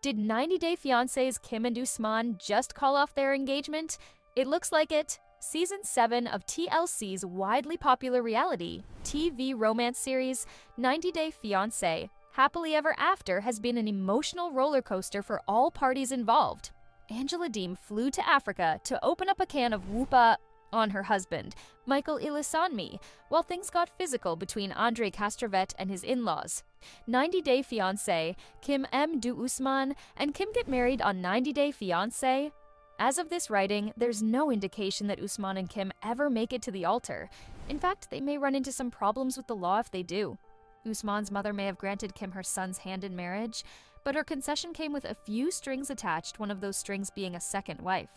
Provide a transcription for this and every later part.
Did 90 Day Fiancé's Kim and Usman just call off their engagement? It looks like it. Season 7 of TLC's widely popular reality TV romance series 90 Day Fiancé Happily Ever After has been an emotional roller coaster for all parties involved. Angela Deem flew to Africa to open up a can of whoopa on her husband, Michael Ilisanmi, while things got physical between Andre Castrovet and his in-laws. 90 Day Fiancé, Kim M. Usman, and Kim get married on 90 Day Fiancé. As of this writing, there's no indication that Usman and Kim ever make it to the altar. In fact, they may run into some problems with the law if they do. Usman's mother may have granted Kim her son's hand in marriage, but her concession came with a few strings attached, one of those strings being a second wife.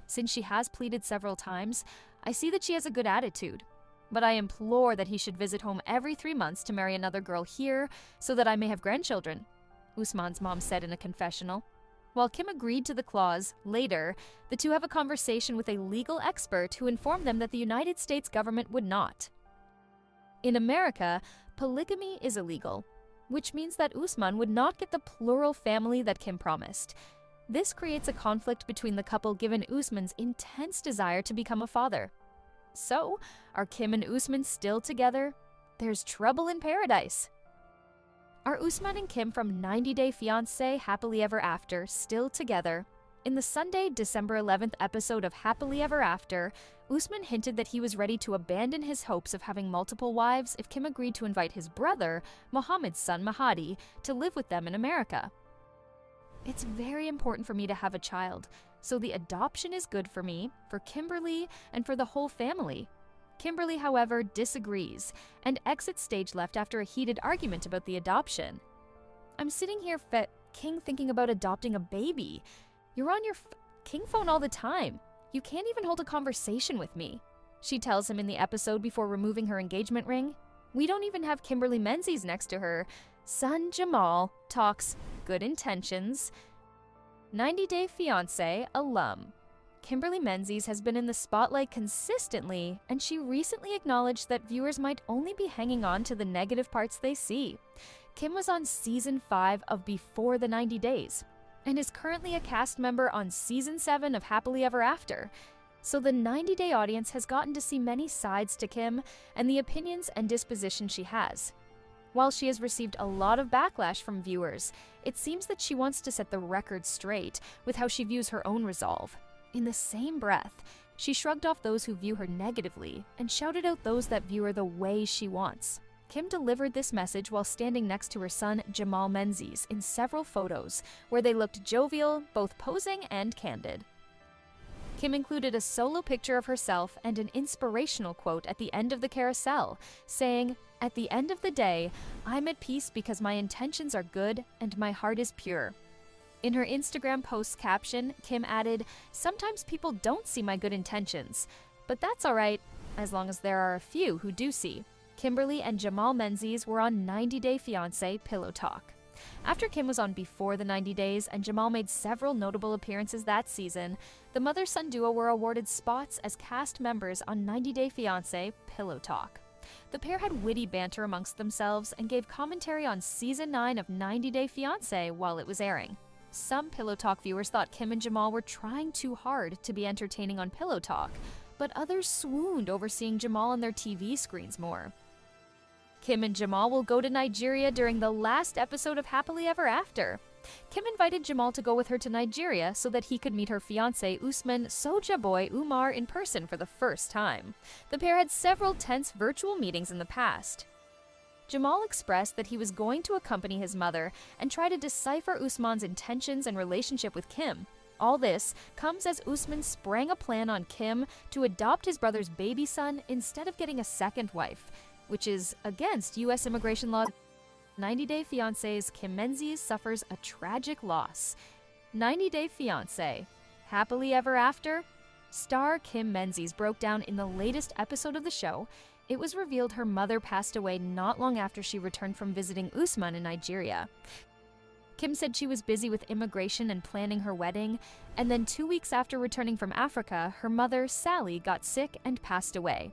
Since she has pleaded several times, I see that she has a good attitude. But I implore that he should visit home every 3 months to marry another girl here so that I may have grandchildren, Usman's mom said in a confessional. While Kim agreed to the clause, later, the two have a conversation with a legal expert who informed them that the United States government would not. In America, polygamy is illegal, which means that Usman would not get the plural family that Kim promised. This creates a conflict between the couple given Usman's intense desire to become a father. So, are Kim and Usman still together? There's trouble in paradise. Are Usman and Kim from 90 Day Fiancé Happily Ever After still together? In the Sunday, December 11th episode of Happily Ever After, Usman hinted that he was ready to abandon his hopes of having multiple wives if Kim agreed to invite his brother, Mohammed's son Mahadi, to live with them in America. It's very important for me to have a child, so the adoption is good for me, for Kimberly, and for the whole family. Kimberly, however, disagrees and exits stage left after a heated argument about the adoption. I'm sitting here King thinking about adopting a baby. You're on your King phone all the time. You can't even hold a conversation with me, she tells him in the episode before removing her engagement ring. We don't even have Kimberly Menzies next to her. Son Jamal talks good intentions. 90 Day Fiancé alum. Kimberly Menzies has been in the spotlight consistently, and she recently acknowledged that viewers might only be hanging on to the negative parts they see. Kim was on Season 5 of Before the 90 Days, and is currently a cast member on Season 7 of Happily Ever After. So the 90 Day audience has gotten to see many sides to Kim and the opinions and disposition she has. While she has received a lot of backlash from viewers, it seems that she wants to set the record straight with how she views her own resolve. In the same breath, she shrugged off those who view her negatively and shouted out those that view her the way she wants. Kim delivered this message while standing next to her son Jamal Menzies in several photos, where they looked jovial, both posing and candid. Kim included a solo picture of herself and an inspirational quote at the end of the carousel, saying, "At the end of the day, I'm at peace because my intentions are good and my heart is pure." In her Instagram post's caption, Kim added, "Sometimes people don't see my good intentions, but that's alright, as long as there are a few who do see." Kimberly and Jamal Menzies were on 90 Day Fiancé Pillow Talk. After Kim was on Before the 90 Days and Jamal made several notable appearances that season, the mother-son duo were awarded spots as cast members on 90 Day Fiancé Pillow Talk. The pair had witty banter amongst themselves and gave commentary on Season 9 of 90 Day Fiancé while it was airing. Some Pillow Talk viewers thought Kim and Jamal were trying too hard to be entertaining on Pillow Talk, but others swooned over seeing Jamal on their TV screens more. Kim and Jamal will go to Nigeria during the last episode of Happily Ever After. Kim invited Jamal to go with her to Nigeria so that he could meet her fiancé Usman Sojaboy Umar in person for the first time. The pair had several tense virtual meetings in the past. Jamal expressed that he was going to accompany his mother and try to decipher Usman's intentions and relationship with Kim. All this comes as Usman sprang a plan on Kim to adopt his brother's baby son instead of getting a second wife, which is against U.S. immigration law. 90 Day Fiancé's Kim Menzies suffers a tragic loss. 90 Day Fiancé Happily Ever After? Star Kim Menzies broke down in the latest episode of the show. It was revealed her mother passed away not long after she returned from visiting Usman in Nigeria. Kim said she was busy with immigration and planning her wedding, and then 2 weeks after returning from Africa, her mother, Sally, got sick and passed away.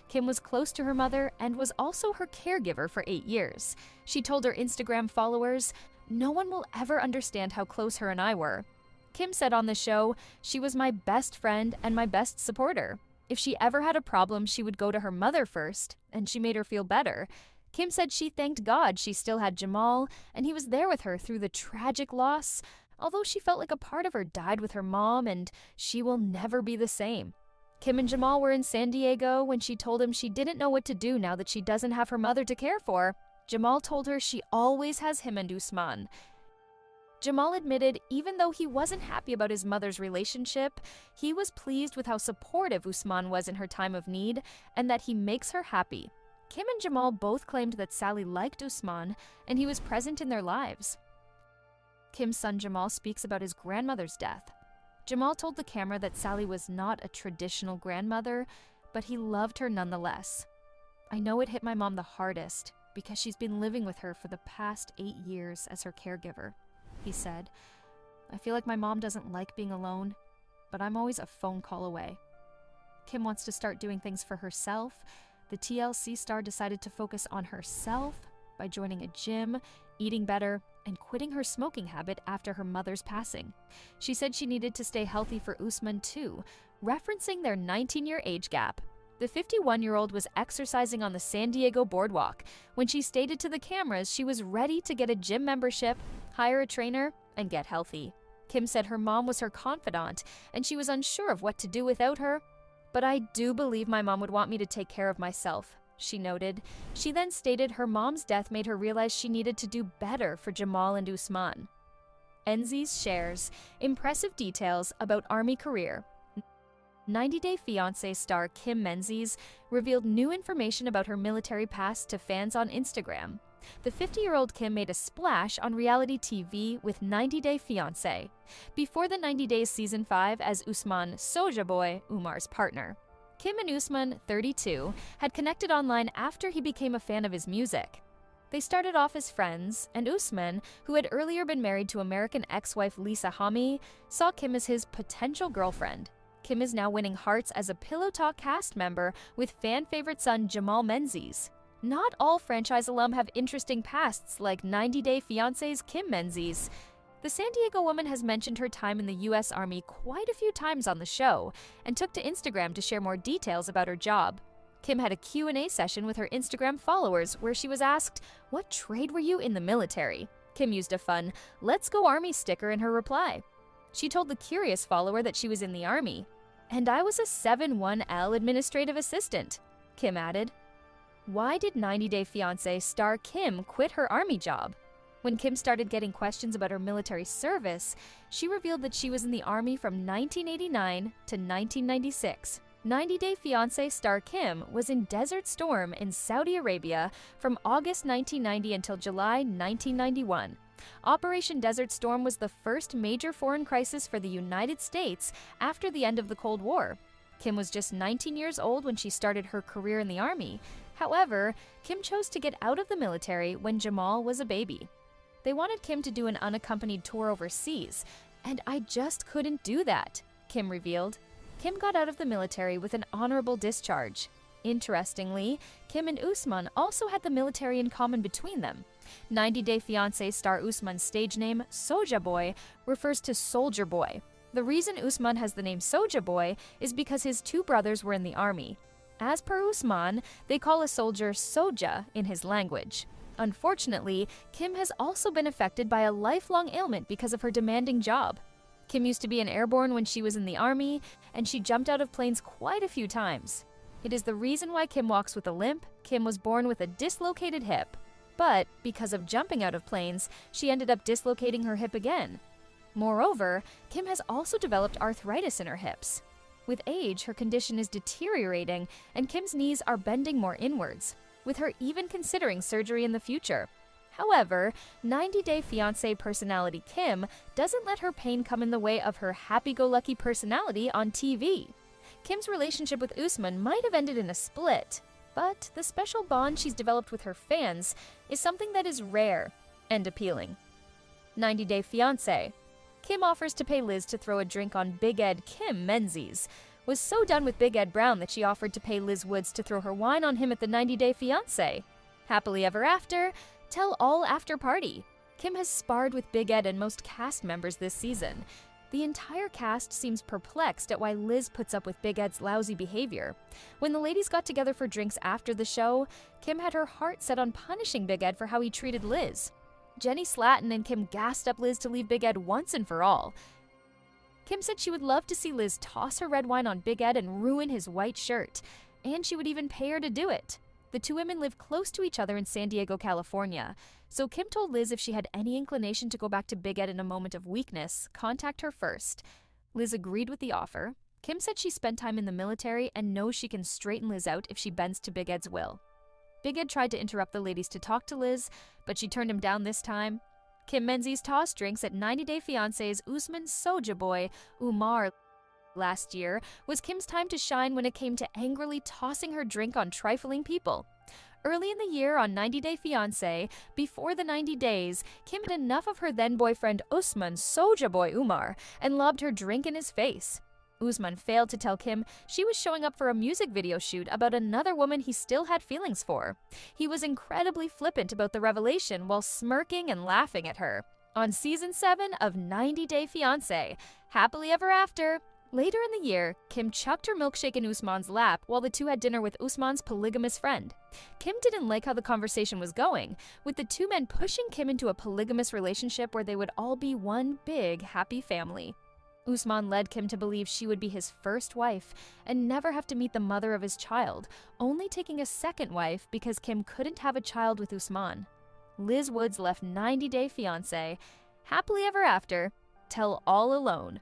Kim was close to her mother and was also her caregiver for 8 years. She told her Instagram followers, "No one will ever understand how close her and I were." Kim said on the show, "She was my best friend and my best supporter. If she ever had a problem, she would go to her mother first, and she made her feel better." Kim said she thanked God she still had Jamal, and he was there with her through the tragic loss, although she felt like a part of her died with her mom and she will never be the same. Kim and Jamal were in San Diego when she told him she didn't know what to do now that she doesn't have her mother to care for. Jamal told her she always has him and Usman. Jamal admitted even though he wasn't happy about his mother's relationship, he was pleased with how supportive Usman was in her time of need and that he makes her happy. Kim and Jamal both claimed that Sally liked Usman and he was present in their lives. Kim's son Jamal speaks about his grandmother's death. Jamal told the camera that Sally was not a traditional grandmother, but he loved her nonetheless. "I know it hit my mom the hardest because she's been living with her for the past 8 years as her caregiver," he said. "I feel like my mom doesn't like being alone, but I'm always a phone call away." Kim wants to start doing things for herself. The TLC star decided to focus on herself by joining a gym, eating better, and quitting her smoking habit after her mother's passing. She said she needed to stay healthy for Usman too, referencing their 19-year age gap. The 51-year-old was exercising on the San Diego boardwalk when she stated to the cameras she was ready to get a gym membership, hire a trainer, and get healthy. Kim said her mom was her confidant and she was unsure of what to do without her. "But I do believe my mom would want me to take care of myself," she noted. She then stated her mom's death made her realize she needed to do better for Jamal and Usman. Menzies shares impressive details about Army career. 90 Day Fiancé star Kim Menzies revealed new information about her military past to fans on Instagram. The 50-year-old Kim made a splash on reality TV with 90 Day Fiancé, before the 90 Days Season 5 as Usman Sojaboy, Umar's partner. Kim and Usman, 32, had connected online after he became a fan of his music. They started off as friends, and Usman, who had earlier been married to American ex-wife Lisa Hami, saw Kim as his potential girlfriend. Kim is now winning hearts as a Pillow Talk cast member with fan-favorite son Jamal Menzies. Not all franchise alum have interesting pasts like 90 Day Fiancé's Kim Menzies. The San Diego woman has mentioned her time in the U.S. Army quite a few times on the show and took to Instagram to share more details about her job. Kim had a Q&A session with her Instagram followers where she was asked, "What trade were you in the military?" Kim used a fun, "Let's go Army" sticker in her reply. She told the curious follower that she was in the Army. "And I was a 7-1L administrative assistant," Kim added. Why did 90 Day Fiancé star Kim quit her Army job? When Kim started getting questions about her military service, she revealed that she was in the Army from 1989 to 1996. 90 Day Fiancé star Kim was in Desert Storm in Saudi Arabia from August 1990 until July 1991. Operation Desert Storm was the first major foreign crisis for the United States after the end of the Cold War. Kim was just 19 years old when she started her career in the Army. However, Kim chose to get out of the military when Jamal was a baby. They wanted Kim to do an unaccompanied tour overseas, and I just couldn't do that, Kim revealed. Kim got out of the military with an honorable discharge. Interestingly, Kim and Usman also had the military in common between them. 90 Day Fiancé star Usman's stage name, Sojaboy, refers to Soldier Boy. The reason Usman has the name Sojaboy is because his two brothers were in the Army. As per Usman, they call a soldier Soja in his language. Unfortunately, Kim has also been affected by a lifelong ailment because of her demanding job. Kim used to be an airborne when she was in the Army, and she jumped out of planes quite a few times. It is the reason why Kim walks with a limp. Kim was born with a dislocated hip. But because of jumping out of planes, she ended up dislocating her hip again. Moreover, Kim has also developed arthritis in her hips. With age, her condition is deteriorating, and Kim's knees are bending more inwards, with her even considering surgery in the future. However, 90 Day Fiancé personality Kim doesn't let her pain come in the way of her happy-go-lucky personality on TV. Kim's relationship with Usman might have ended in a split, but the special bond she's developed with her fans is something that is rare and appealing. 90 Day Fiancé. Kim offers to pay Liz to throw a drink on Big Ed Kim Menzies. Was so done with Big Ed Brown that she offered to pay Liz Woods to throw her wine on him at the 90 Day Fiancé. Happily ever after, tell all after party. Kim has sparred with Big Ed and most cast members this season. The entire cast seems perplexed at why Liz puts up with Big Ed's lousy behavior. When the ladies got together for drinks after the show, Kim had her heart set on punishing Big Ed for how he treated Liz. Jenny Slatten and Kim gassed up Liz to leave Big Ed once and for all. Kim said she would love to see Liz toss her red wine on Big Ed and ruin his white shirt, and she would even pay her to do it. The two women live close to each other in San Diego, California, so Kim told Liz if she had any inclination to go back to Big Ed in a moment of weakness, contact her first. Liz agreed with the offer. Kim said she spent time in the military and knows she can straighten Liz out if she bends to Big Ed's will. Big Ed tried to interrupt the ladies to talk to Liz, but she turned him down this time. Kim Menzies tossed drinks at 90 Day Fiancé's Usman Sojaboy, Umar. Last year was Kim's time to shine when it came to angrily tossing her drink on trifling people. Early in the year on 90 Day Fiancé, before the 90 days, Kim had enough of her then-boyfriend Usman Sojaboy Umar and lobbed her drink in his face. Usman failed to tell Kim she was showing up for a music video shoot about another woman he still had feelings for. He was incredibly flippant about the revelation while smirking and laughing at her. On Season 7 of 90 Day Fiancé, Happily Ever After, later in the year, Kim chucked her milkshake in Usman's lap while the two had dinner with Usman's polygamous friend. Kim didn't like how the conversation was going, with the two men pushing Kim into a polygamous relationship where they would all be one big, happy family. Usman led Kim to believe she would be his first wife and never have to meet the mother of his child, only taking a second wife because Kim couldn't have a child with Usman. Liz Woods left 90 Day Fiancé, Happily Ever After, tell all alone.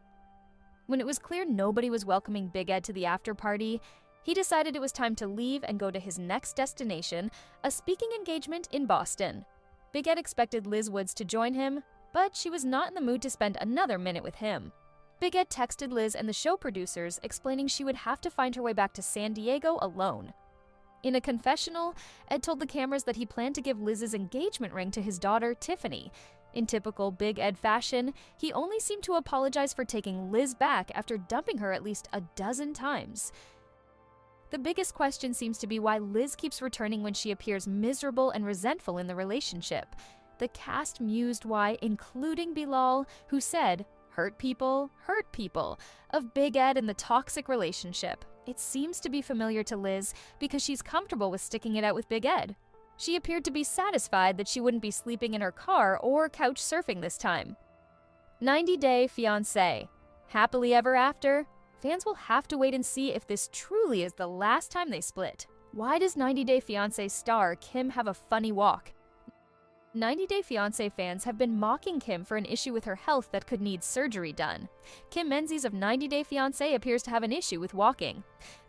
When it was clear nobody was welcoming Big Ed to the after party, he decided it was time to leave and go to his next destination, a speaking engagement in Boston. Big Ed expected Liz Woods to join him, but she was not in the mood to spend another minute with him. Big Ed texted Liz and the show producers explaining she would have to find her way back to San Diego alone. In a confessional, Ed told the cameras that he planned to give Liz's engagement ring to his daughter, Tiffany. In typical Big Ed fashion, he only seemed to apologize for taking Liz back after dumping her at least a dozen times. The biggest question seems to be why Liz keeps returning when she appears miserable and resentful in the relationship. The cast mused why, including Bilal, who said, hurt people, of Big Ed and the toxic relationship. It seems to be familiar to Liz because she's comfortable with sticking it out with Big Ed. She appeared to be satisfied that she wouldn't be sleeping in her car or couch surfing this time. 90 Day Fiancé, Happily Ever After? Fans will have to wait and see if this truly is the last time they split. Why does 90 Day Fiancé star Kim have a funny walk? 90 Day Fiancé fans have been mocking Kim for an issue with her health that could need surgery done. Kim Menzies of 90 Day Fiancé appears to have an issue with walking.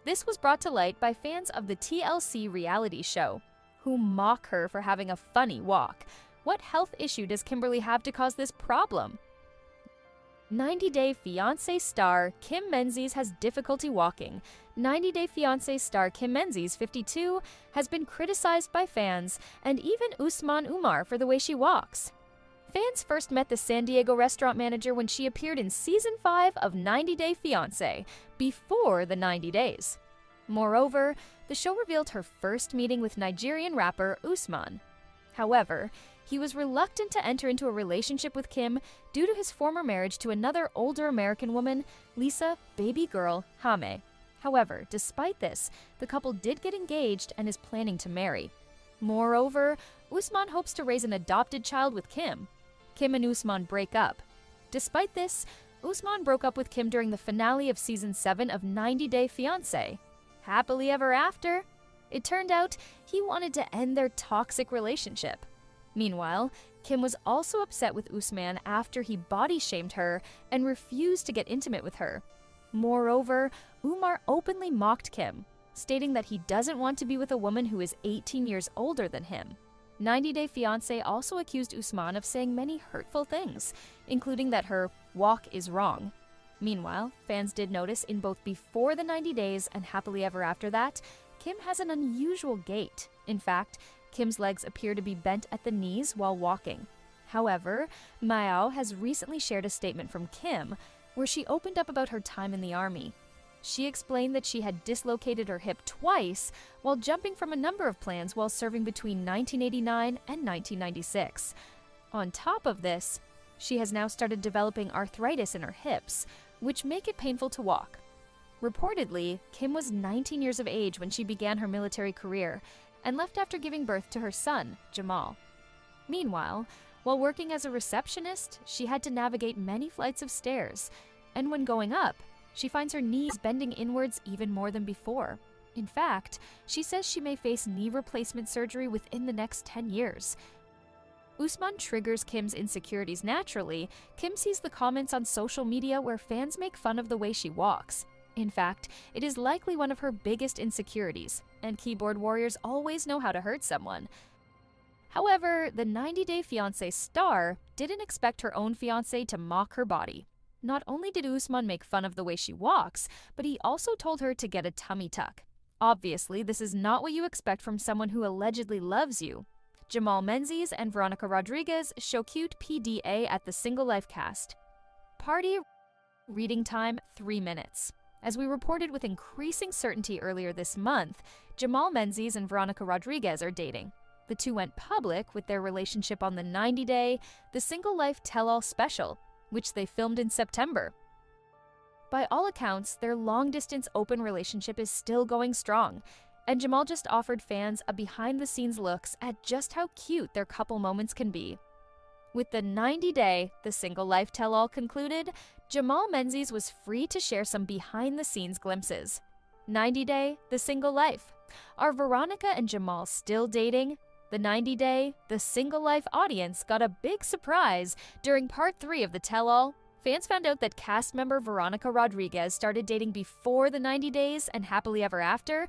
This was brought to light by fans of the TLC reality show, who mock her for having a funny walk. What health issue does Kimberly have to cause this problem? 90 Day Fiancé star Kim Menzies has difficulty walking. 90 Day Fiancé star Kim Menzies, 52, has been criticized by fans and even Usman Umar for the way she walks. Fans first met the San Diego restaurant manager when she appeared in Season 5 of 90 Day Fiancé, before the 90 days. Moreover, the show revealed her first meeting with Nigerian rapper Usman. However, he was reluctant to enter into a relationship with Kim due to his former marriage to another older American woman, Lisa baby girl Hame. However, despite this, the couple did get engaged and is planning to marry. Moreover, Usman hopes to raise an adopted child with Kim. Kim and Usman break up. Despite this, Usman broke up with Kim during the finale of Season 7 of 90 Day Fiancé. Happily Ever After? It turned out he wanted to end their toxic relationship. Meanwhile, Kim was also upset with Usman after he body-shamed her and refused to get intimate with her. Moreover, Umar openly mocked Kim, stating that he doesn't want to be with a woman who is 18 years older than him. 90 Day Fiancé also accused Usman of saying many hurtful things, including that her walk is wrong. Meanwhile, fans did notice in both Before the 90 Days and Happily Ever After that, Kim has an unusual gait. In fact, Kim's legs appear to be bent at the knees while walking. However, Mayao has recently shared a statement from Kim where she opened up about her time in the army. She explained that she had dislocated her hip twice while jumping from a number of planes while serving between 1989 and 1996. On top of this, she has now started developing arthritis in her hips, which make it painful to walk. Reportedly, Kim was 19 years of age when she began her military career and left after giving birth to her son, Jamal. Meanwhile, while working as a receptionist, she had to navigate many flights of stairs, and when going up, she finds her knees bending inwards even more than before. In fact, she says she may face knee replacement surgery within the next 10 years. Usman triggers Kim's insecurities naturally. Kim sees the comments on social media where fans make fun of the way she walks. In fact, it is likely one of her biggest insecurities, and keyboard warriors always know how to hurt someone. However, the 90-Day Fiancé star didn't expect her own fiancé to mock her body. Not only did Usman make fun of the way she walks, but he also told her to get a tummy tuck. Obviously, this is not what you expect from someone who allegedly loves you. Jamal Menzies and Veronica Rodriguez show cute PDA at the Single Life cast. Party reading time 3 minutes. As we reported with increasing certainty earlier this month, Jamal Menzies and Veronica Rodriguez are dating. The two went public with their relationship on the 90-day, The Single Life Tell-All special, which they filmed in September. By all accounts, their long-distance open relationship is still going strong, and Jamal just offered fans a behind-the-scenes looks at just how cute their couple moments can be. With the 90-day, The Single Life Tell-All concluded, Jamal Menzies was free to share some behind-the-scenes glimpses. 90-day, The Single Life. Are Veronica and Jamal still dating? The 90-day, The Single Life audience got a big surprise during part 3 of the tell-all. Fans found out that cast member Veronica Rodriguez started dating before the 90 days and happily ever after,